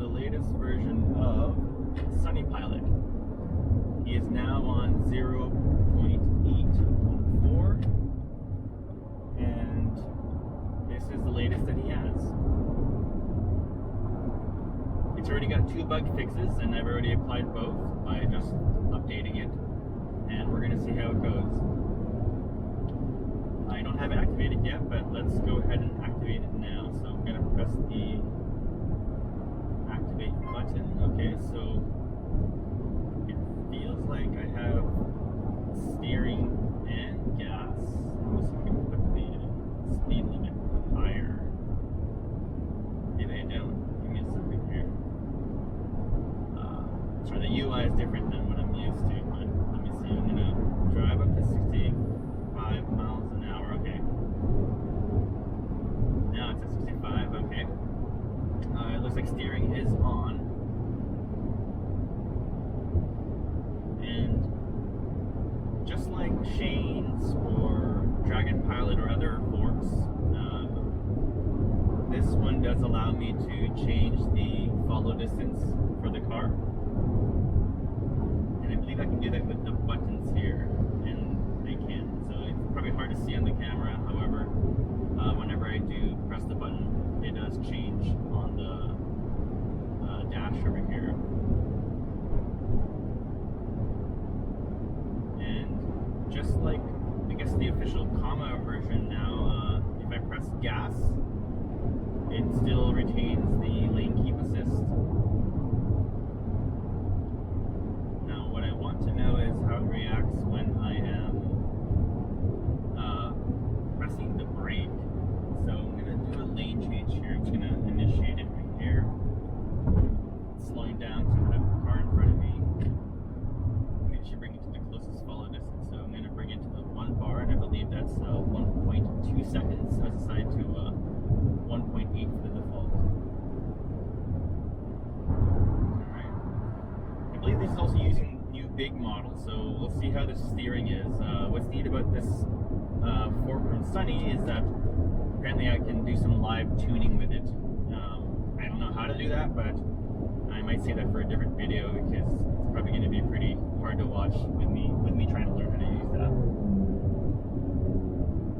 the latest version of SunnyPilot. He is now on 0.814, and this is the latest that he has. It's already got 2 bug fixes, and I've already applied both by just updating it, and we're going to see how it goes. I don't have it activated yet, but let's go ahead and activate it now. So I'm going to press the activate button. Okay, so it feels like I have steering and gas. I'm just going to put the speed limit higher. Maybe I don't. Give me a second here. So the UI is different than what I'm used to, but let me see. I'm going to drive up to 65 miles an hour. Okay. Now it's at 65. Okay. It looks like steering is on. And just like Shane's or Dragon Pilot or other forks, this one does allow me to change the follow distance for the car. And I believe I can do that with the buttons here. And I can. So it's probably hard to see on the camera. However, whenever I do press the button, it does change on the dash over here. And just like, I guess, the official Comma version now, if I press gas, it still retains the lane keep assist. Now, what I want to know is how it reacts when I am pressing the brake. So I'm going to do a lane change here. I'm just going to initiate it right here. Slowing down to have the car in front of me. It should bring it to the closest follow distance. So I'm going to bring it to the 1 bar, and I believe that's 1.2 seconds as assigned to 1.8 for the default. Alright. I believe this is also using new big model, so we'll see how the steering is. What's neat about this fork from Sunny is that apparently I can do some live tuning with it. I don't know how to do that, but I might say that for a different video because it's probably going to be pretty hard to watch with me trying to learn how to use that.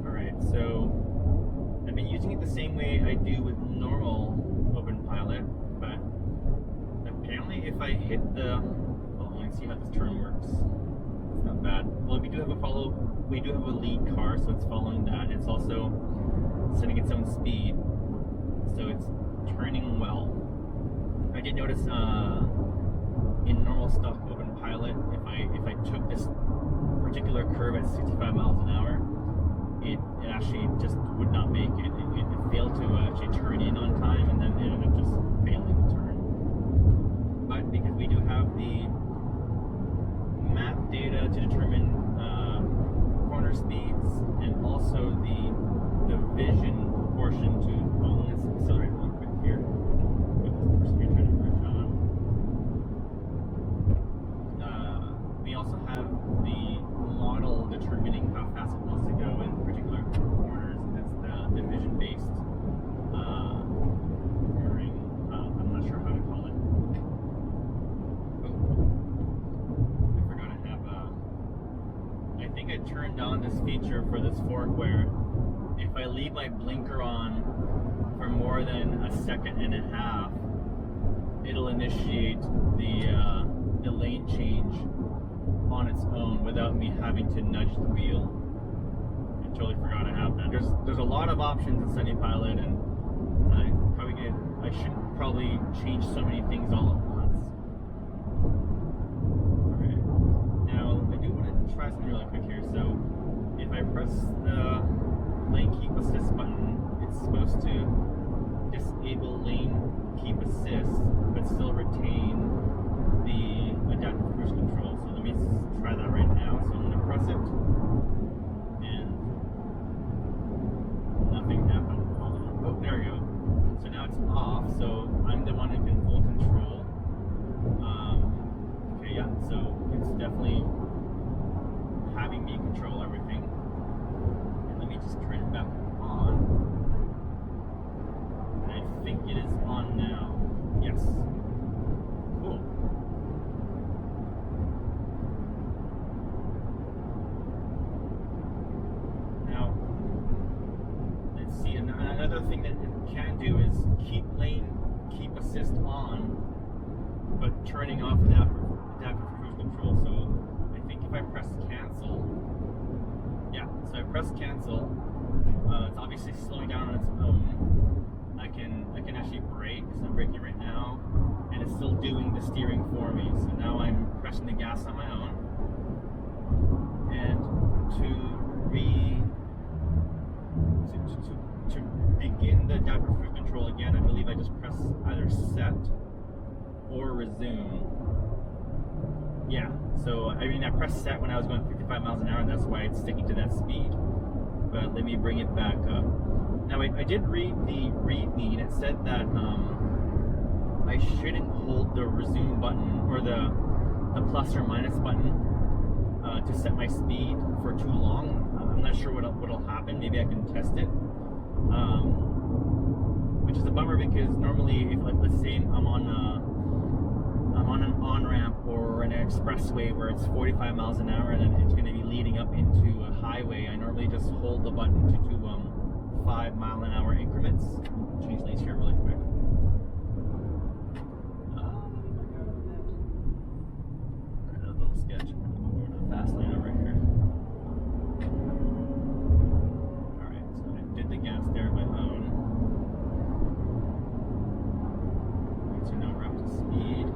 Alright, so I've been using it the same way I do with normal OpenPilot, but apparently if I hit the, well, let me see how this turn works. It's not bad. Well, we do have a lead car, so it's following that. It's also setting its own speed, so it's turning well. I did notice in normal stock OpenPilot, if I took this particular curve at 65 miles an hour, it actually just would not make it. It failed to actually turn in on time, and then it ended up just failing to turn. But because we do have the map data to determine corner speeds, and also the vision portion to, well, let's accelerate real quick here. We also have the model determining how fast it wants to go in particular corners. That's the vision-based cornering. I'm not sure how to call it. Oh, I forgot I have. I think I turned on this feature for this fork where if I leave my blinker on for more than a second and a half, it'll initiate the lane change on its own without me having to nudge the wheel. I totally forgot I have that. There's a lot of options in SunnyPilot, and I shouldn't probably change so many things all at once. Alright. Now I do want to try something really quick here. So if I press the lane keep assist button, it's supposed to disable lane keep assist but still retain the adaptive cruise control. So let me try that right now. So I'm going to press it, and nothing happened. Oh, there we go. So now it's off, so I'm the one in full control. Okay, yeah, so it's definitely having me control everything. And let me just turn it back on. And I think it is on now. Yes. keep assist on, but turning off adaptive cruise control. So I think if I press cancel, yeah, so I press cancel, it's obviously slowing down on its own. I can actually brake, so I'm braking right now, and it's still doing the steering for me. So now I'm pressing the gas on my own, and to begin the adaptive cruise control again, I believe I just press either set or resume. Yeah, so I mean, I pressed set when I was going 55 miles an hour, and that's why it's sticking to that speed. But let me bring it back up. Now, I did read the README, and it said that I shouldn't hold the resume button or the plus or minus button to set my speed for too long. I'm not sure what'll happen. Maybe I can test it. Which is a bummer, because normally, if let's say I'm on an on-ramp or an expressway where it's 45 miles an hour and then it's going to be leading up into a highway, I normally just hold the button to do 5 mile an hour increments. Change lanes here really quick. A little sketch. We're going to fast lane over here. Alright, so I did the gas there on my own. So now we're up to speed.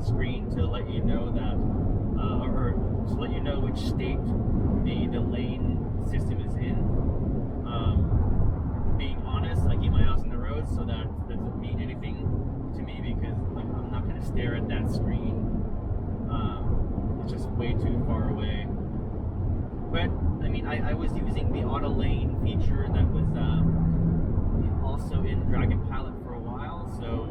Screen to let you know that, or to let you know which state the lane system is in. Being honest, I keep my eyes on the road, so that doesn't mean anything to me, because I'm not going to stare at that screen. It's just way too far away. But I mean, I was using the auto lane feature that was also in Dragon Pilot for a while, so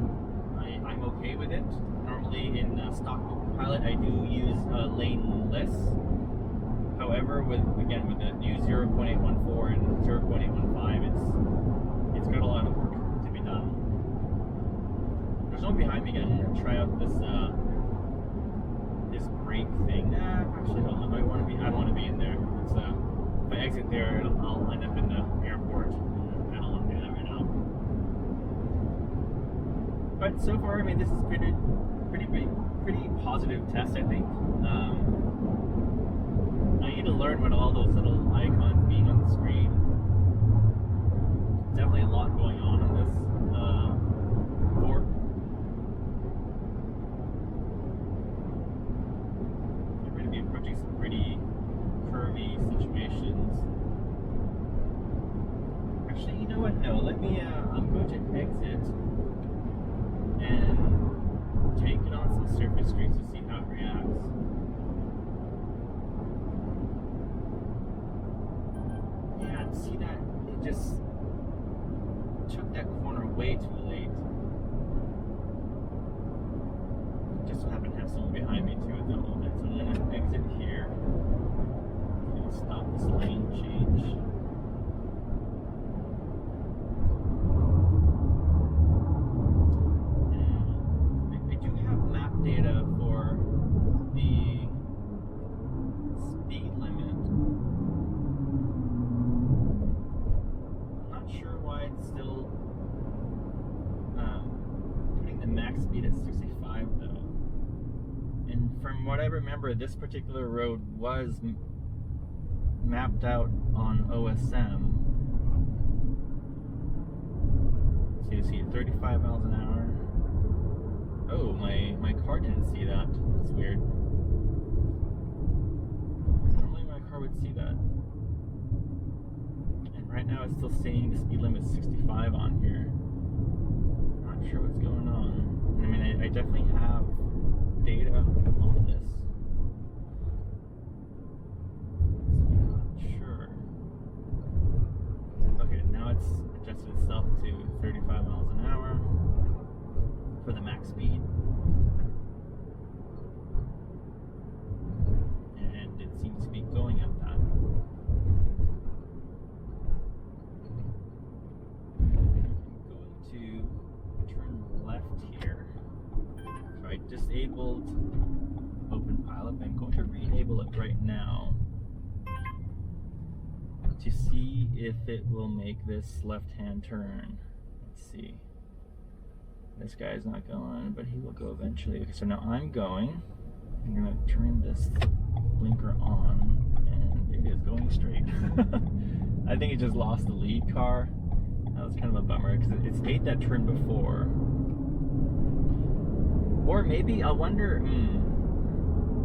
I'm okay with it. Normally in stock Pilot I do use lane lists. However, with the new 0.814 and 0.815, it's got a lot of work to be done. There's no one behind me again. I'm gonna try out this this brake thing. Actually, hold on. I don't want to be in there. It's if I exit there, I'll end up in the airport. I don't want to do that right now. But so far, I mean, this is pretty positive test, I think. I need to learn what all those little icons being on the screen. Definitely a lot going on this fork. We're going to be approaching some pretty curvy situations. Actually, you know what? No, let me. I'm going to exit and take it on some surface streets to see how it reacts. Yeah, see that? It just took that corner way too late. Just so happened to have someone behind me too at that moment. So I'm gonna exit here. I'm gonna stop this lane change. I do have map data for the speed limit. It's still putting the max speed at 65 though. And from what I remember, this particular road was mapped out on OSM. So you see 35 miles an hour. Oh, my car didn't see that. That's weird. Normally my car would see that. Right now it's still saying the speed limit is 65 on here. Not sure what's going on. I mean, I definitely have data on this. Not sure. Okay, now it's adjusted itself to 35 miles an hour for the max speed. And it seems to be going at that. To turn left here. So I disabled OpenPilot. I'm going to re-enable it right now to see if it will make this left-hand turn. Let's see. This guy's not going, but he will go eventually. Okay, so now I'm going. I'm gonna turn this blinker on, and it is going straight. I think it just lost the lead car. That was kind of a bummer because it's made that turn before. Or maybe, I wonder,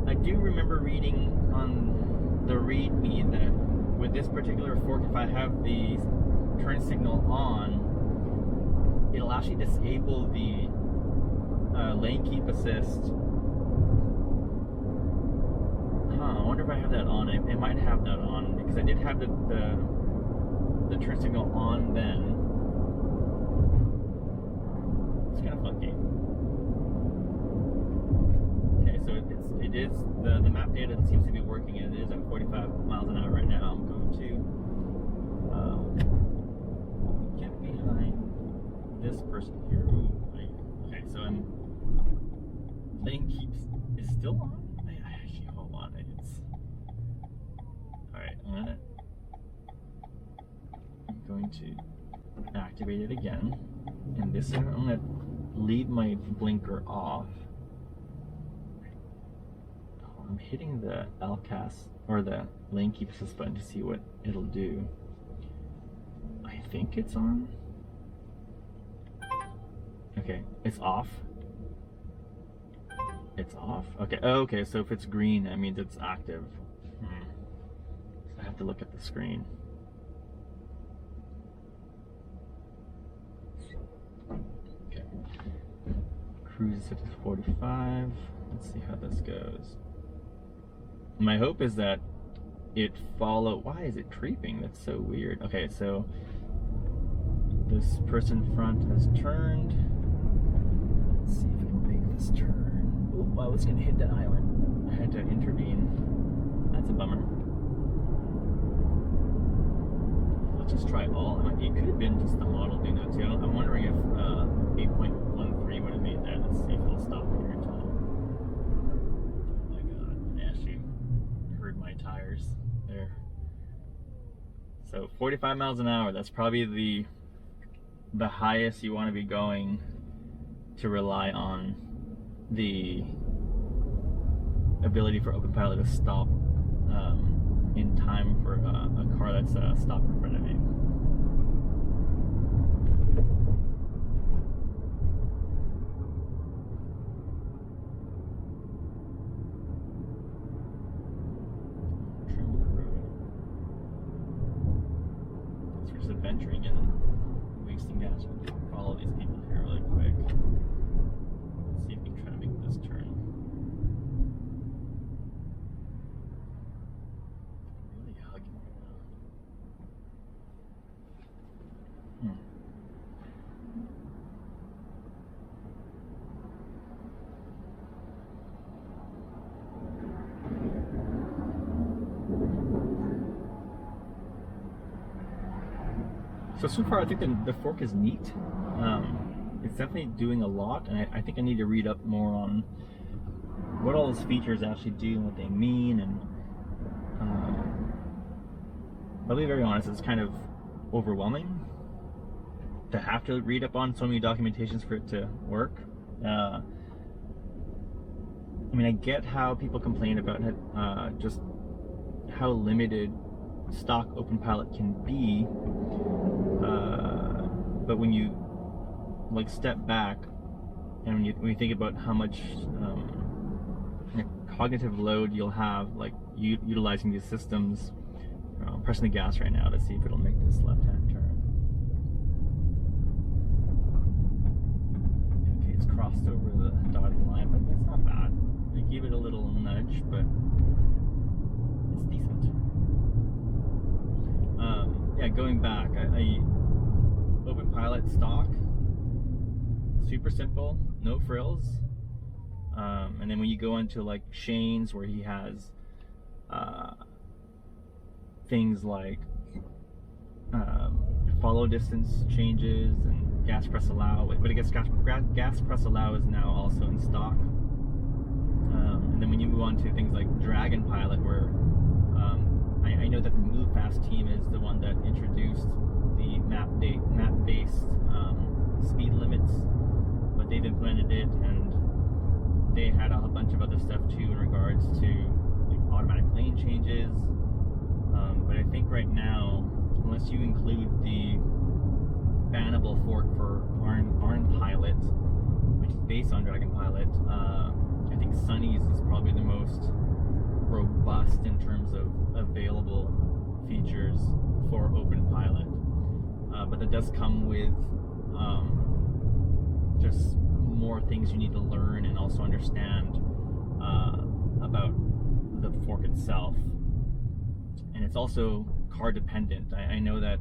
I do remember reading on the README that with this particular fork, if I have the turn signal on, it'll actually disable the lane keep assist. I wonder if I have that on. I might have that on because I did have the turn signal on then. It's kind of funky. Okay, so it is the map data seems to be working. It is at 45 miles an hour right now. I'm going to get behind this person here. Ooh, okay, so lane keeps is still on. Actually, hold on. All right. I'm going to activate it again, and this time I'm going to leave my blinker off. I'm hitting the LCAS or the lane keep assist button to see what it'll do. I think it's on. Okay, it's off. It's off. Okay. Oh, okay. So if it's green, that means it's active. So I have to look at the screen. Okay. Cruise at 45. Let's see how this goes. My hope is that it follow. Why is it creeping? That's so weird. Okay, so this person front has turned. Let's see if we can make this turn. Oh, I was gonna hit that island. I had to intervene. That's a bummer. Let's just try all. It could have been just the model doing that too. I'm wondering if 8.13 would have made that. Let's see if it'll stop here in time. Oh my god, it actually hurt my tires there. So 45 miles an hour, that's probably the highest you want to be going to rely on the ability for OpenPilot to stop in time for a car that's stopped in front of you. So just adventuring and wasting gas. We'll follow these people here really quick. Let's see if we can try to make this turn. Really hugging right now. So far, I think the fork is neat. It's definitely doing a lot, and I think I need to read up more on what all those features actually do and what they mean. And I'll be very honest, it's kind of overwhelming to have to read up on so many documentations for it to work. I mean, I get how people complain about it, just how limited stock OpenPilot can be, but when you like step back and when you think about how much cognitive load you'll have, like utilizing these systems, I'm pressing the gas right now to see if it'll make this left-hand turn. Okay, it's crossed over the dotted line, but that's not bad. I gave it a little nudge, but it's decent. Yeah, going back, I OpenPilot stock, super simple, no frills. And then when you go into like Shane's, where he has things like follow distance changes and gas press allow, but I guess gas press allow is now also in stock. And then when you move on to things like DragonPilot, where I know that the MoveFast team is the one that introduced the map-based speed limits, but they've implemented it, and they had a bunch of other stuff too in regards to like automatic lane changes. But I think right now, unless you include the bannable fork for OpenPilot, which is based on DragonPilot, I think Sunny's is probably the most robust in terms of available features for OpenPilot. But that does come with just more things you need to learn and also understand about the fork itself. And it's also car dependent. I know that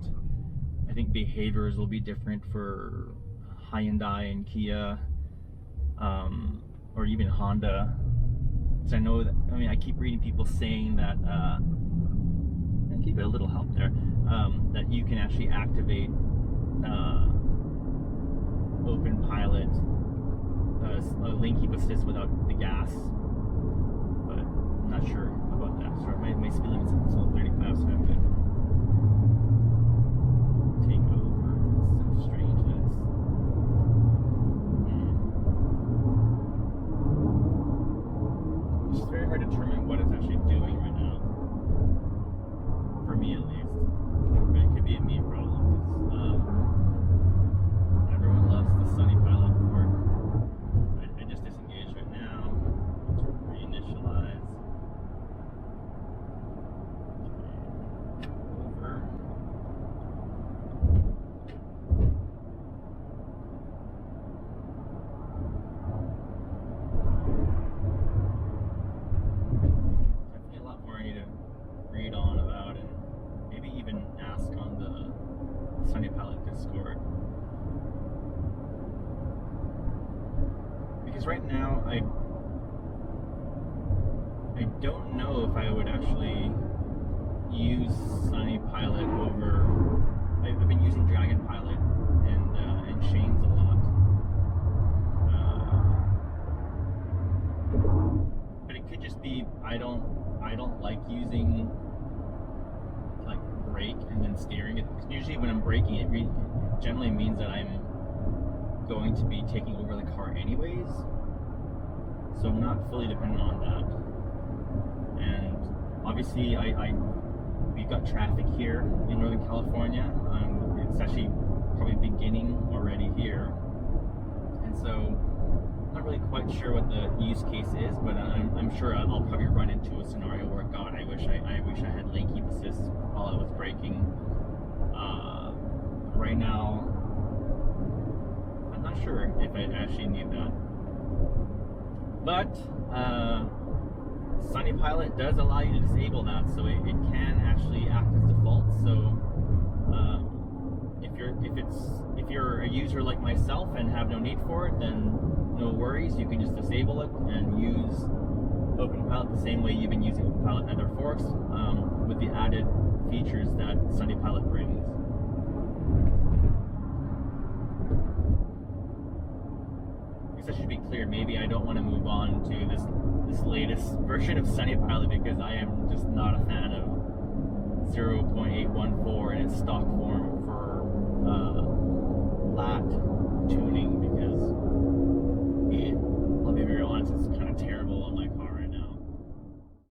I think behaviors will be different for Hyundai and Kia, or even Honda. So I know that, I mean, I keep reading people saying that, and give it a little help there, that you can actually activate OpenPilot lane keep assist without the gas, but I'm not sure about that. Sorry, my speed limit's still 35, so I have to take over. It's so strange that it's just very hard to determine what it's actually doing right now, for me at least. But it could be a me problem, because everyone loves the SunnyPilot fork. I just disengaged right now to reinitialize. Over. Discord. Because right now, I don't know if I would actually use SunnyPilot over. I've been using DragonPilot and Shane's a lot, but it could just be I don't like using like brake and then steering it. Because usually when I'm braking, it generally means that I'm going to be taking over the car anyways, so I'm not fully dependent on that. And obviously we've got traffic here in Northern California. It's actually probably beginning already here, and so I'm not really quite sure what the use case is, but I'm sure I'll probably run into a scenario where, God, I wish I had lane keep assist while I was braking. Right now, I'm not sure if I actually need that, but SunnyPilot does allow you to disable that, so it can actually act as default. So if you're a user like myself and have no need for it, then no worries. You can just disable it and use OpenPilot the same way you've been using OpenPilot and other forks, with the added features that SunnyPilot brings. I guess I should be clear. Maybe I don't want to move on to this latest version of SunnyPilot because I am just not a fan of 0.814 in its stock form.